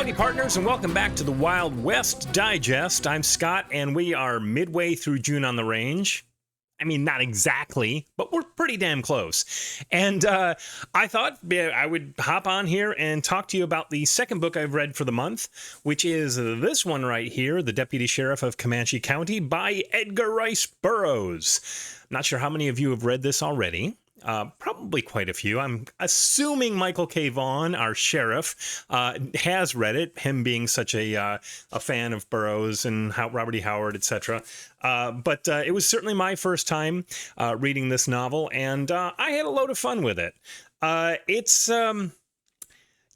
Howdy, partners, and welcome back to the Wild West Digest. I'm Scott, and we are midway through June on the range. I mean, not exactly, but we're pretty damn close. And I thought I would hop on here and talk to you about the second book I've read for the month, which is this one right here, The Deputy Sheriff of Commanche County by Edgar Rice Burroughs. I'm not sure how many of you have read this already. Probably quite a few. I'm assuming Michael K. Vaughan, our sheriff, has read it, him being such a fan of Burroughs and Robert E. Howard, etc. But it was certainly my first time reading this novel, and I had a load of fun with it.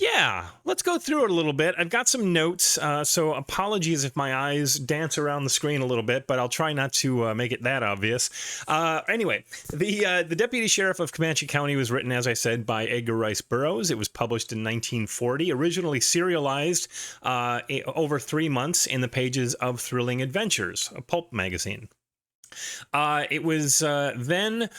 Yeah, let's go through it a little bit. I've got some notes, so apologies if my eyes dance around the screen a little bit, but I'll try not to make it that obvious. Anyway, the Deputy Sheriff of Commanche County was written, as I said, by Edgar Rice Burroughs. It was published in 1940, originally serialized over 3 months in the pages of Thrilling Adventures, a pulp magazine. It was then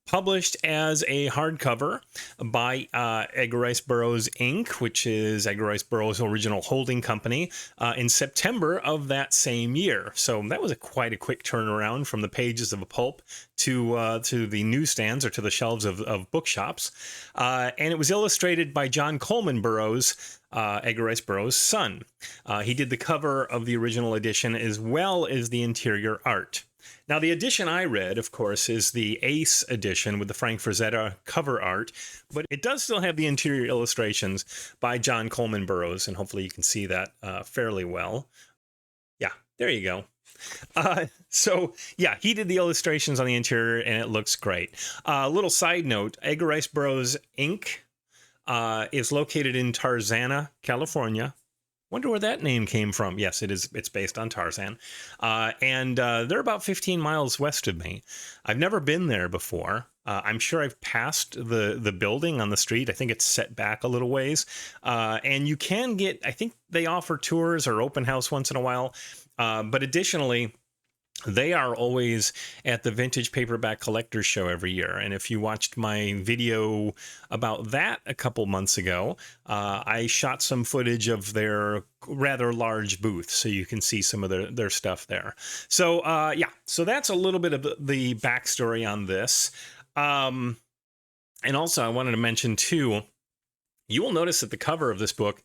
published as a hardcover by Edgar Rice Burroughs, Inc., which is Edgar Rice Burroughs' original holding company, in September of that same year. So that was quite a quick turnaround from the pages of a pulp to the newsstands or to the shelves of bookshops. And it was illustrated by John Coleman Burroughs, Edgar Rice Burroughs' son. He did the cover of the original edition as well as the interior art. Now, the edition I read, of course, is the Ace edition with the Frank Frazetta cover art, but it does still have the interior illustrations by John Coleman Burroughs, and hopefully you can see that fairly well. Yeah, there you go. So, yeah, he did the illustrations on the interior, and it looks great. Little side note, Edgar Rice Burroughs, Inc. Is located in Tarzan, California. Wonder where that name came from. Yes, it is. It's based on Tarzan. And they're about 15 miles west of me. I've never been there before. I'm sure I've passed the building on the street. I think it's set back a little ways. And you can get, I think they offer tours or open house once in a while. But additionally, they are always at the Vintage Paperback Collectors Show every year. And if you watched my video about that a couple months ago, I shot some footage of their rather large booth, so you can see some of their stuff there. So, yeah, so that's a little bit of the backstory on this. And also, I wanted to mention, too, you will notice at the cover of this book,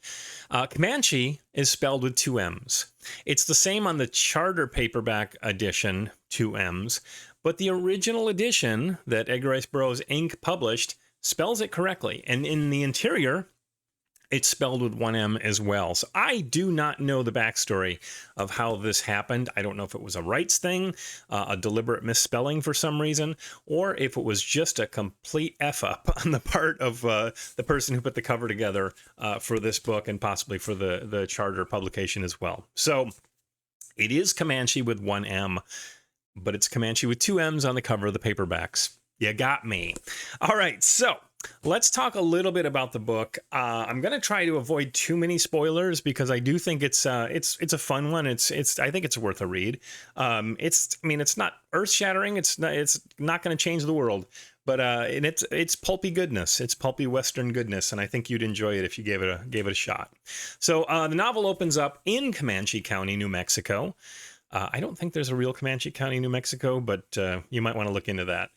Commanche is spelled with 2 M's. It's the same on the Charter paperback edition, 2 M's, but the original edition that Edgar Rice Burroughs, Inc. published spells it correctly. And in the interior, it's spelled with 1 M as well. So I do not know the backstory of how this happened. I don't know if it was a rights thing, a deliberate misspelling for some reason, or if it was just a complete F-up on the part of the person who put the cover together for this book and possibly for the Charter publication as well. So it is Commanche with 1 M, but it's Commanche with 2 M's on the cover of the paperbacks. You got me. All right, so let's talk a little bit about the book. I'm going to try to avoid too many spoilers because I do think it's a fun one. I think it's worth a read. It's not earth-shattering. It's not going to change the world, but it's pulpy goodness. It's pulpy Western goodness, and I think you'd enjoy it if you gave it a shot. So the novel opens up in Commanche County, New Mexico. I don't think there's a real Commanche County, New Mexico, but you might want to look into that.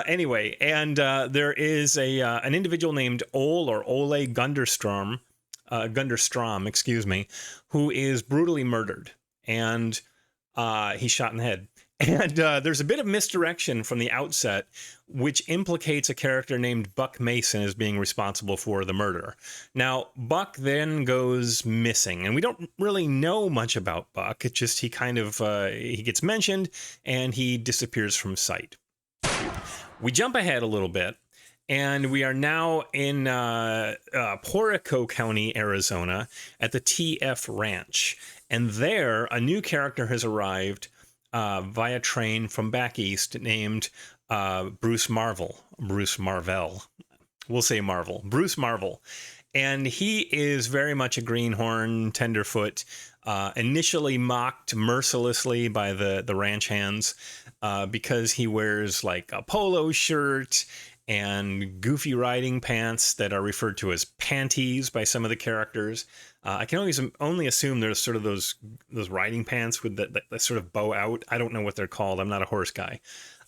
Anyway, and there is an individual named Ole Gunderstrom, who is brutally murdered, and he's shot in the head. And there's a bit of misdirection from the outset, which implicates a character named Buck Mason as being responsible for the murder. Now, Buck then goes missing, and we don't really know much about Buck. It's just he gets mentioned, and he disappears from sight. We jump ahead a little bit, and we are now in Porico County, Arizona, at the TF Ranch. And there, a new character has arrived via train from back east named Bruce Marvel. We'll say Marvel. Bruce Marvel. And he is very much a greenhorn, tenderfoot, initially mocked mercilessly by the ranch hands because he wears like a polo shirt and goofy riding pants that are referred to as panties by some of the characters. I can only assume there's sort of those riding pants with that sort of bow out. I don't know what they're called. I'm not a horse guy.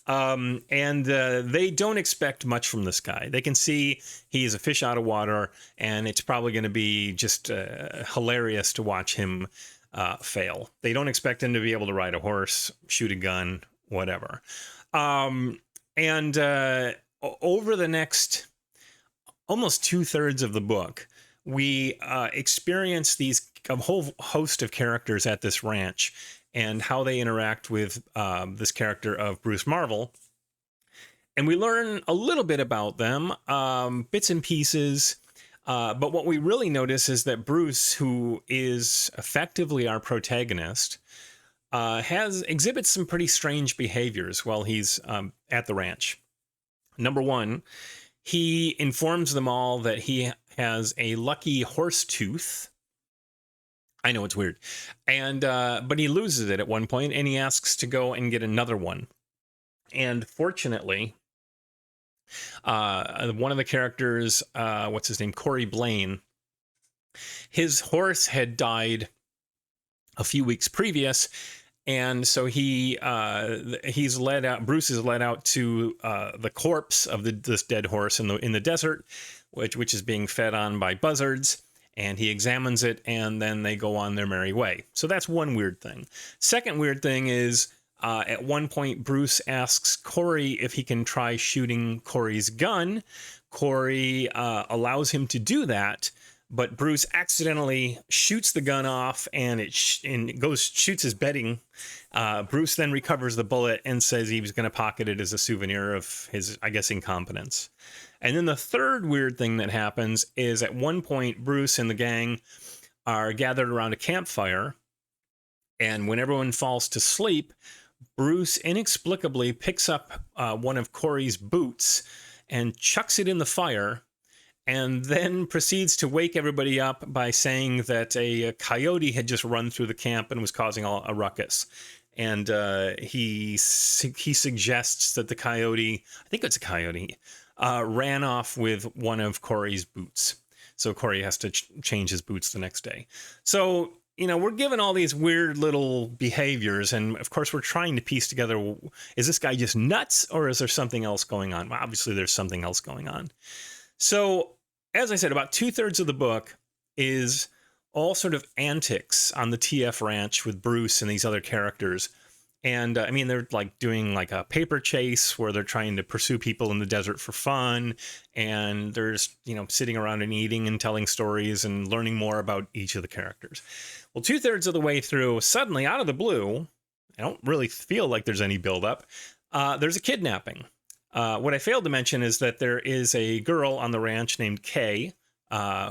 And they don't expect much from this guy. They can see he's a fish out of water, and it's probably going to be just hilarious to watch him fail. They don't expect him to be able to ride a horse, shoot a gun, whatever. Over the next almost 2/3 of the book, we experience a whole host of characters at this ranch and how they interact with this character of Bruce Marvel. And we learn a little bit about them, bits and pieces. But what we really notice is that Bruce, who is effectively our protagonist, exhibits some pretty strange behaviors while he's at the ranch. Number one, he informs them all that he has a lucky horse tooth. I know it's weird. But he loses it at one point, and he asks to go and get another one. And fortunately, one of the characters, what's his name? Corey Blaine, his horse had died a few weeks previous. And so he's led out. Bruce is led out to the corpse of this dead horse in the desert, which is being fed on by buzzards. And he examines it, and then they go on their merry way. So that's one weird thing. Second weird thing is at one point Bruce asks Corey if he can try shooting Corey's gun. Corey allows him to do that. But Bruce accidentally shoots the gun off, and shoots his bedding. Bruce then recovers the bullet and says he was going to pocket it as a souvenir of his, I guess, incompetence. And then the third weird thing that happens is at one point, Bruce and the gang are gathered around a campfire. And when everyone falls to sleep, Bruce inexplicably picks up one of Corey's boots and chucks it in the fire, and then proceeds to wake everybody up by saying that a coyote had just run through the camp and was causing a ruckus. And he suggests that the coyote, I think it's a coyote, ran off with one of Corey's boots. So Corey has to change his boots the next day. So, we're given all these weird little behaviors. And of course, we're trying to piece together, is this guy just nuts, or is there something else going on? Well, obviously, there's something else going on. So, as I said, about 2/3 of the book is all sort of antics on the TF ranch with Bruce and these other characters. And they're like doing like a paper chase where they're trying to pursue people in the desert for fun. And there's, sitting around and eating and telling stories and learning more about each of the characters. Well, 2/3 of the way through, suddenly out of the blue, I don't really feel like there's any buildup. There's a kidnapping. What I failed to mention is that there is a girl on the ranch named Kay,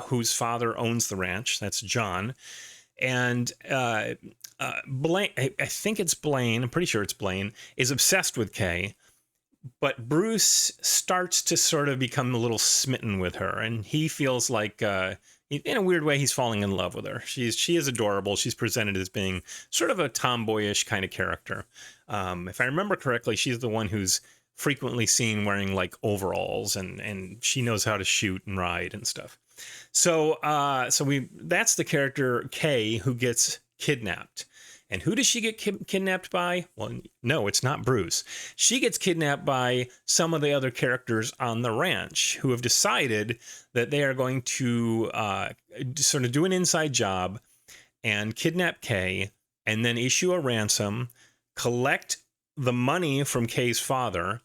whose father owns the ranch. That's John. And Blaine, I think it's Blaine, I'm pretty sure it's Blaine, is obsessed with Kay. But Bruce starts to sort of become a little smitten with her. And he feels like, in a weird way, he's falling in love with her. She is adorable. She's presented as being sort of a tomboyish kind of character. If I remember correctly, she's the one who's frequently seen wearing like overalls, and she knows how to shoot and ride and stuff. So that's the character Kay, who gets kidnapped. And who does she get kidnapped by? Well, no, it's not Bruce. She gets kidnapped by some of the other characters on the ranch who have decided that they are going to sort of do an inside job and kidnap Kay, and then issue a ransom, collect the money from Kay's father,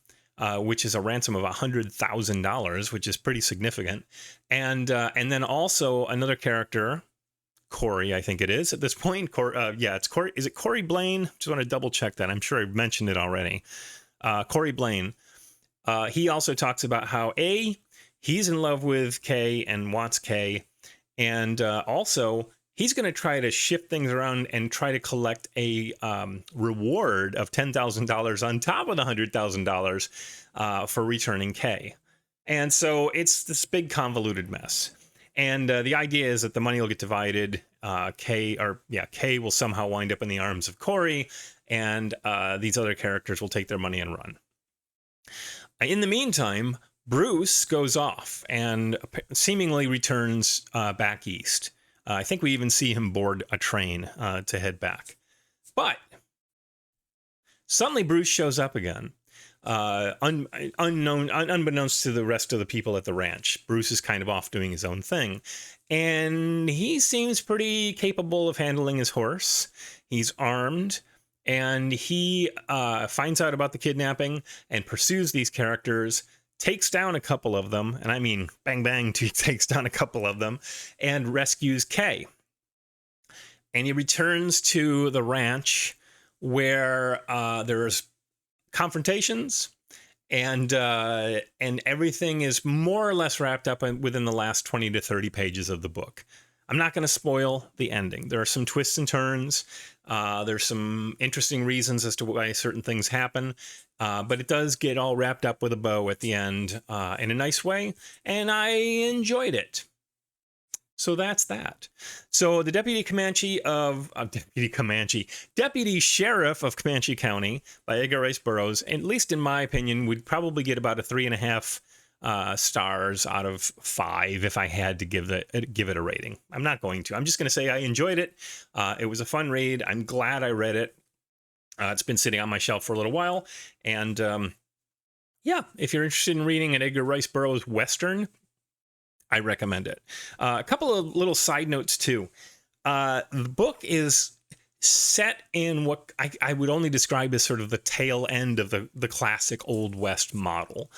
which is a ransom of $100,000, which is pretty significant. And then also another character, Corey, I think it is at this point. It's Corey. Is it Corey Blaine? Just want to double check that. I'm sure I mentioned it already. Corey Blaine. He also talks about how he's in love with Kay and wants Kay. And also he's going to try to shift things around and try to collect a reward of $10,000 on top of the $100,000 for returning Kay. And so it's this big convoluted mess. And the idea is that the money will get divided. Kay will somehow wind up in the arms of Corey, and these other characters will take their money and run. In the meantime, Bruce goes off and seemingly returns back east. I think we even see him board a train to head back. But suddenly Bruce shows up again, unbeknownst to the rest of the people at the ranch. Bruce is kind of off doing his own thing, and he seems pretty capable of handling his horse. He's armed, and he finds out about the kidnapping and pursues these characters, takes down a couple of them, and I mean bang bang, takes down a couple of them, and rescues Kay. And he returns to the ranch where there's confrontations, and everything is more or less wrapped up within the last 20 to 30 pages of the book. I'm not going to spoil the ending. There are some twists and turns. There's some interesting reasons as to why certain things happen. But it does get all wrapped up with a bow at the end in a nice way. And I enjoyed it. So that's that. So the Deputy Sheriff of Commanche County by Edgar Rice Burroughs, at least in my opinion, would probably get about a 3.5 stars out of 5 if I had to give it a rating. I'm not going to. I'm just going to say I enjoyed it. It was a fun read. I'm glad I read it. It's been sitting on my shelf for a little while. And yeah, if you're interested in reading an Edgar Rice Burroughs Western, I recommend it. A couple of little side notes too. The book is set in what I would only describe as sort of the tail end of the classic Old West model.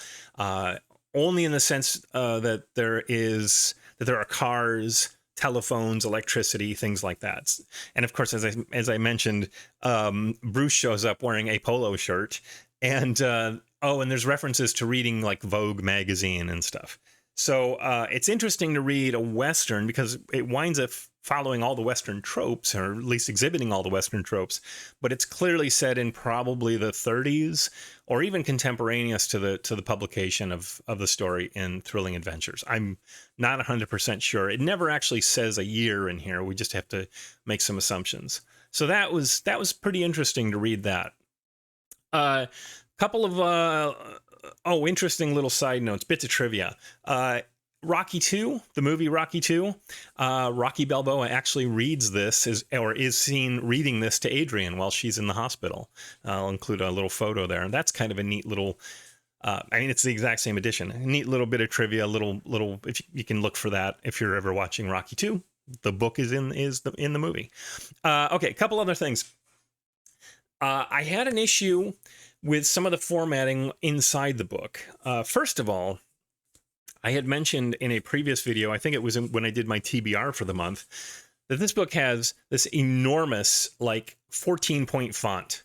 Only in the sense that there are cars, telephones, electricity, things like that. And of course, as I mentioned, Bruce shows up wearing a polo shirt, and and there's references to reading like Vogue magazine and stuff. So it's interesting to read a Western because it winds up following all the Western tropes, or at least exhibiting all the Western tropes, but it's clearly set in probably the 30s or even contemporaneous to the publication of the story in Thrilling Adventures. I'm not 100% sure. It never actually says a year in here. We just have to make some assumptions. So that was pretty interesting to read that. Couple of interesting little side notes, bits of trivia. Rocky 2, the movie Rocky 2, Rocky Balboa actually reads this, is seen reading this to Adrian while she's in the hospital. I'll include a little photo there, and that's kind of a neat little, it's the exact same edition. A neat little bit of trivia, little, if you can look for that if you're ever watching Rocky 2. The book is in the movie. Okay, a couple other things. I had an issue with some of the formatting inside the book. First of all, I had mentioned in a previous video, I think it was when I did my TBR for the month, that this book has this enormous, like 14-point font.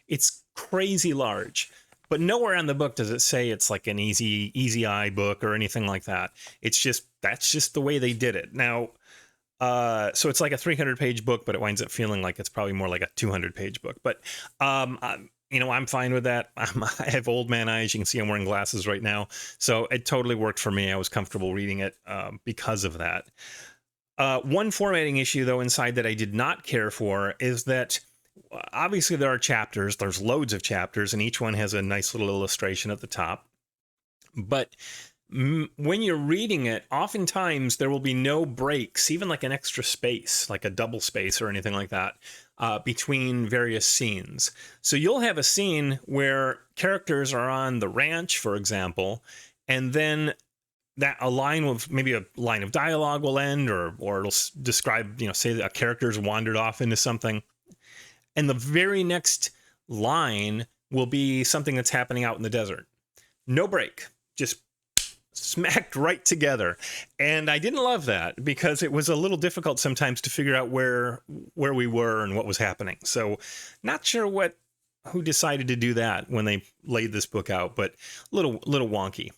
It's crazy large, but nowhere on the book does it say it's like an easy eye book or anything like that. That's just the way they did it. Now, so it's like a 300-page book, but it winds up feeling like it's probably more like a 200-page book. But I'm fine with that. I have old man eyes. You can see I'm wearing glasses right now. So it totally worked for me. I was comfortable reading it because of that. One formatting issue, though, inside that I did not care for is that obviously there are chapters. There's loads of chapters, and each one has a nice little illustration at the top. But when you're reading it, oftentimes there will be no breaks, even like an extra space, like a double space or anything like that, between various scenes. So you'll have a scene where characters are on the ranch, for example, and then a line of dialogue will end, or it'll describe, say that a character's wandered off into something, and the very next line will be something that's happening out in the desert. No break, just smacked right together. And I didn't love that because it was a little difficult sometimes to figure out where we were and what was happening. So not sure who decided to do that when they laid this book out, but little wonky.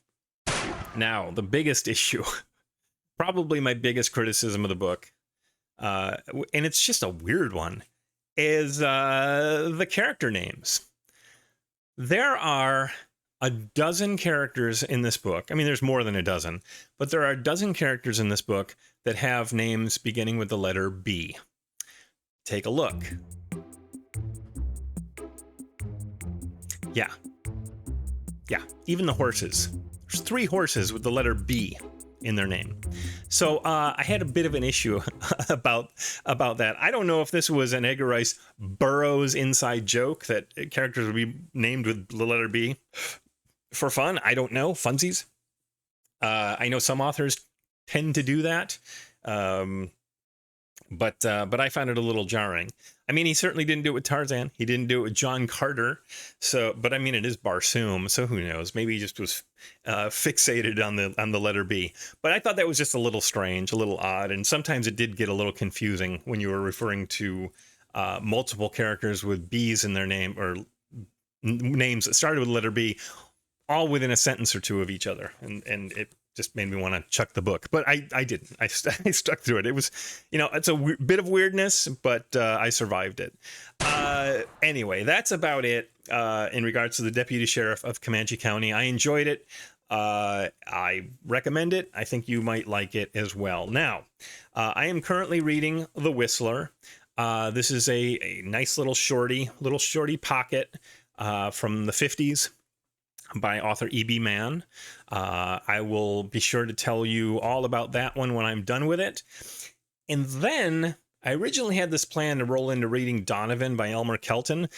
Now, the biggest issue, probably my biggest criticism of the book, and it's just a weird one, is the character names. There are a dozen characters in this book. I mean, there's more than a dozen, but there are a dozen characters in this book that have names beginning with the letter B. Take a look. Yeah. Even the horses There's 3 horses with the letter B in their name. So I had a bit of an issue about that. I don't know if this was an Edgar Rice Burroughs inside joke that characters would be named with the letter B for fun. I don't know. Funsies. I know some authors tend to do that. But I found it a little jarring. I mean, he certainly didn't do it with Tarzan. He didn't do it with John Carter. So, but I mean, it is Barsoom, so who knows? Maybe he just was fixated on the letter B. But I thought that was just a little strange, a little odd, and sometimes it did get a little confusing when you were referring to multiple characters with B's in their name, or names that started with the letter B, all within a sentence or two of each other, and it just made me want to chuck the book, but I didn't. I stuck through it. It was, it's a bit of weirdness, but I survived it. Anyway, that's about it in regards to the Deputy Sheriff of Commanche County. I enjoyed it. I recommend it. I think you might like it as well. Now, I am currently reading The Whistler. This is a nice little shorty pocket from the 50s. By author E.B. Mann. I will be sure to tell you all about that one when I'm done with it. And then I originally had this plan to roll into reading Donovan by Elmer Kelton,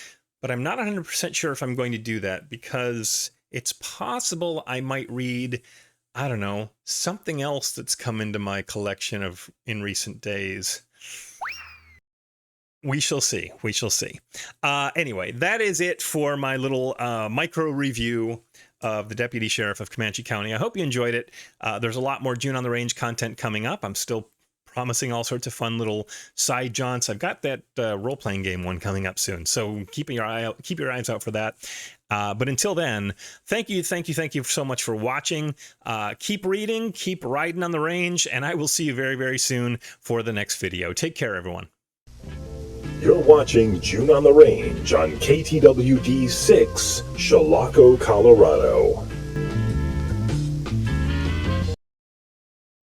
but I'm not 100% sure if I'm going to do that because it's possible I might read, I don't know, something else that's come into my collection in recent days. We shall see. We shall see. Anyway, that is it for my little micro review of the Deputy Sheriff of Commanche County. I hope you enjoyed it. There's a lot more June on the Range content coming up. I'm still promising all sorts of fun little side jaunts. I've got that role-playing game one coming up soon, so keep your eyes out for that. But until then, thank you so much for watching. Keep reading, keep riding on the range, and I will see you very, very soon for the next video. Take care, everyone. You're watching June on the Range on KTWD 6, Chilocco, Colorado.